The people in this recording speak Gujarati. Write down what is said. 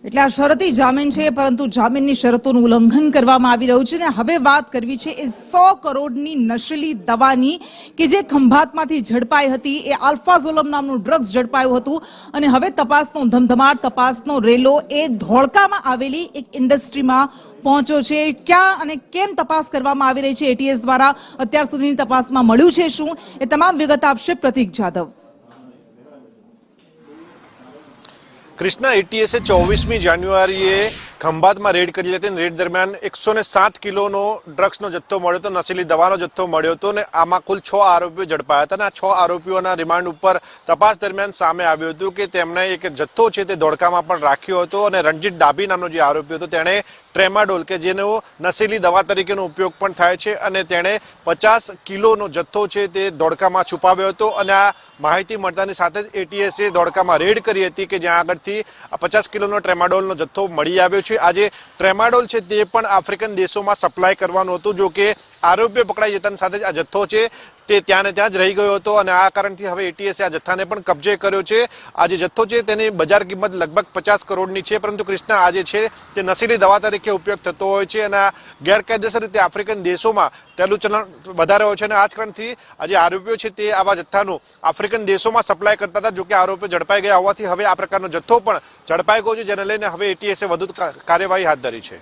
એટલે આ શરતી જામીન છે, પરંતુ જામીનની શરતોનું ઉલ્લંઘન કરવામાં આવી રહ્યું છે અને હવે વાત કરવી છે એ 100 કરોડની નશીલી દવાની કે જે ખંભાતમાંથી ઝડપાઈ હતી। એ આલ્ફાઝોલમ નામનું ડ્રગ્સ ઝડપાયું હતું અને હવે તપાસનો ધમધમાટ, તપાસનો રેલો એ ધોળકામાં આવેલી એક ઇન્ડસ્ટ્રીમાં પહોંચ્યો છે। ક્યાં અને કેમ તપાસ કરવામાં આવી રહી છે એટીએસ દ્વારા, અત્યાર સુધીની તપાસમાં મળ્યું છે શું, એ તમામ વિગત આપશે પ્રતીક જાધવ। कृष्णा, एटीएसे 24મી જાન્યુઆરીએ ખંભાતમાં રેડ કરી હતી। રેડ દરમિયાન 107 કિલોનો ડ્રગ્સનો જથ્થો મળ્યો હતો, નશીલી દવાનો જથ્થો મળ્યો હતો અને આમાં કુલ 6 આરોપીઓ ઝડપાયા હતા અને આ 6 આરોપીઓના રિમાન્ડ ઉપર તપાસ દરમિયાન સામે આવ્યું હતું કે તેમણે એક જથ્થો છે તે ધોળકામાં પણ રાખ્યો હતો અને રણજીત ડાભી નામનો જે આરોપી હતો તેણે ટ્રેમાડોલ કે જેનો નશીલી દવા તરીકેનો ઉપયોગ પણ થાય છે અને તેણે 50 કિલોનો જથ્થો છે તે ધોળકામાં છુપાવ્યો હતો અને આ માહિતી મળતાની સાથે જ એટીએસે ધોળકામાં રેડ કરી હતી કે જ્યાં આગળથી 50 કિલોનો ટ્રેમાડોલનો જથ્થો મળી આવ્યો છે। આજે ટ્રેમાડોલ છે તે પણ આફ્રિકન દેશોમાં સપ્લાય કરવાનું હતું, જો કે આરોપીઓ પકડાઈ જતાની સાથે જ આ જથ્થો છે તે ત્યાં ને ત્યાં જ રહી ગયો હતો અને આ કારણથી હવે એટીએસે આ જથ્થાને પણ કબજે કર્યો છે। આ જે જથ્થો છે તેની બજાર કિંમત લગભગ 50 કરોડની છે, પરંતુ કૃષ્ણા આ જે છે તે નશીલી દવા તરીકે ઉપયોગ થતો હોય છે અને આ ગેરકાયદેસર રીતે આફ્રિકન દેશોમાં તેનું ચલણ વધારે હોય છે અને આ જ કારણથી આ જે આરોપીઓ છે તે આવા જથ્થાનું આફ્રિકન દેશોમાં સપ્લાય કરતા હતા। જો કે આરોપીઓ ઝડપાઈ ગયા હોવાથી હવે આ પ્રકારનો જથ્થો પણ ઝડપાઈ ગયો છે, જેને લઈને હવે એટીએસે વધુ કાર્યવાહી હાથ ધરી છે।